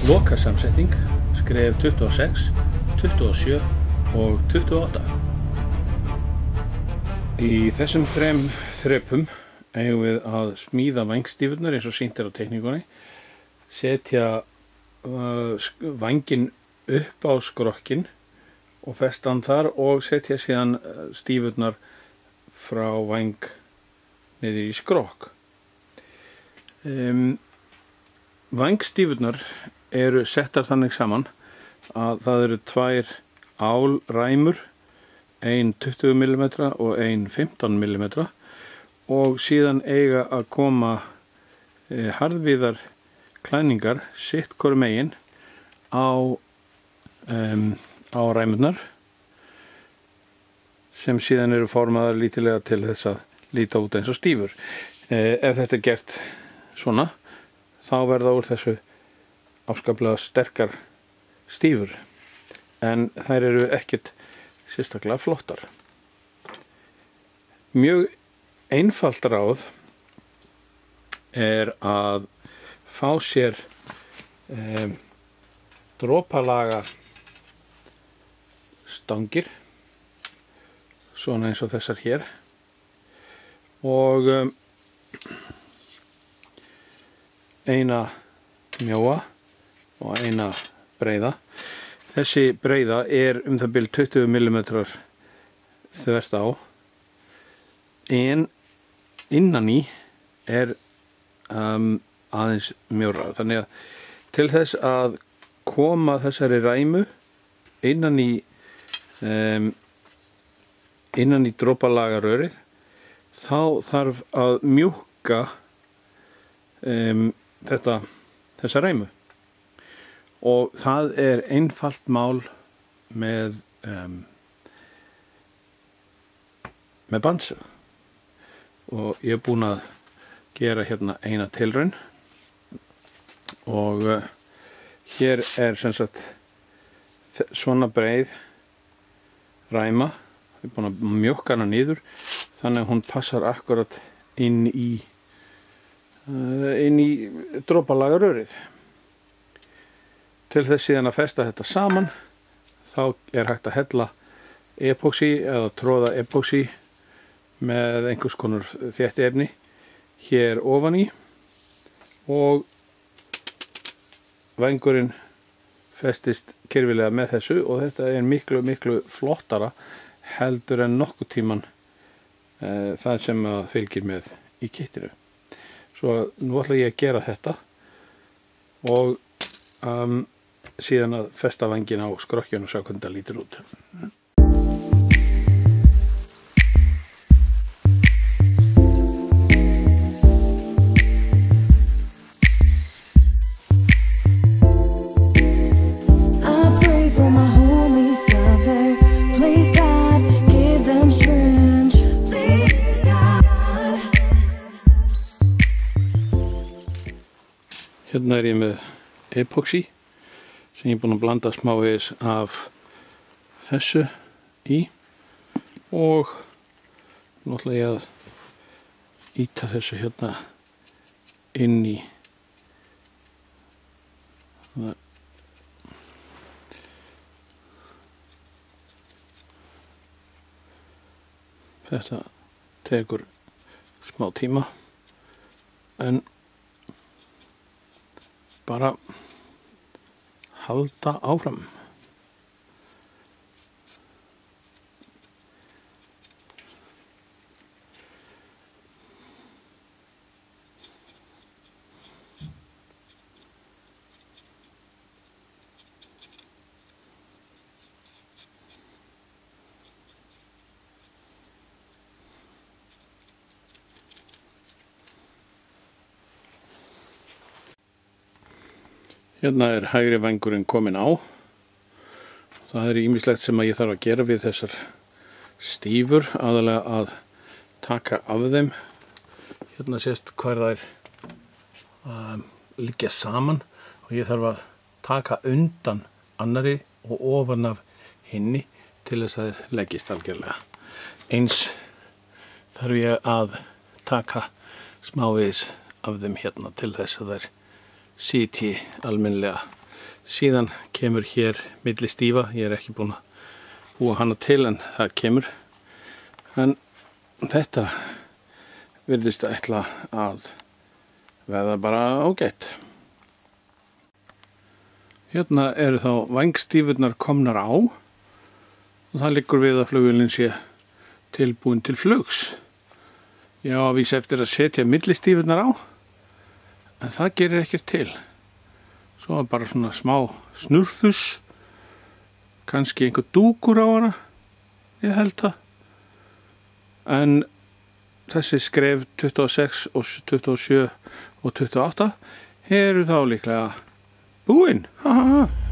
Lokasamsetning, skref 26, 27 og 28. Í þessum þrem þrepum eigum við að smíða vængstífurnar eins og sýnt er á teikningunni, setja vænginn upp á skrokkinn og festa hann þar og setja síðan stífurnar frá væng niður í skrokk. Vængstífurnar eru settar þannig saman að það eru tvær álræmur, ein 20 mm og ein 15 mm og síðan eiga að koma harðvíðar klæðningar sitt hvoru megin á ræmurnar sem síðan eru formaðar lítillega til þess að líta út eins og stífur. Ef þetta er gert svona, þá verða úr þessu afskaplega sterkar stífur, en þær eru ekkert sérstaklega flottar. Mjög einfalt ráð er að fá sér dropalaga stangir, svona eins og þessar hér, og eina mjóa og eina breiða. Þessi breiða er það bil 20 mm þvert á, en innan í er aðeins mjóra. Þannig að til þess að koma þessari ræmu innan í dropalaga rörið, þá þarf að mjúkka þessa ræmu, og það er einfalt mál með bandsaug, og ég er búinn að gera hérna eina tilraun, og hér er sem sagt svona breið ræma. Ég er búinn að mjúkka hana niður þannig að hún passar akkurat inn í dropalaga rörið. Til þess síðan að festa þetta saman, þá er hægt að hella epoxy eða tróða epoxy með einhvers konar þéttiefni hér ofan í, og vængurinn festist kyrfilega með þessu, og þetta er miklu flottara heldur en nokkuð tíman það sem að fylgir með í kittinu. Svo nú ætla ég að gera þetta og síðan að festa vænginn á skrokkjun og sjá hvernig það lítur út. Hérna er ég með epoxy sem ég er búinn að blanda smávegis af þessu í, og nú ætla ég að ýta þessu hérna inn í þetta tekur smá tíma, en bara halda áfram. Hérna er hægri vængurinn kominn á. Það er ýmislegt sem ég þarf að gera við þessar stífur, aðalega að taka af þeim. Hérna sést hvar þær liggja saman, og ég þarf að taka undan annari og ofan af hinni til þess að þær leggist algjörlega. Eins þarf ég að taka smávegis af þeim hérna til þess að þær sitji almennilega Síðan kemur hér milli stífa, ég er ekki búinn að búa hana til en það kemur. En þetta virðist ætla að verða bara ágætt. Hérna eru þá vængstífurnar komnar á og það liggur við að flugvélin sé tilbúin til flugs. Ég á að vísa eftir að setja millistífurnar á, en það gerir ekkert til. Svo er bara svona smá snurþus, kannski einhver dúkur á hana, ég held það. En þessi skref 26 og 27 og 28 eru þá líklega búin. Ha ha ha.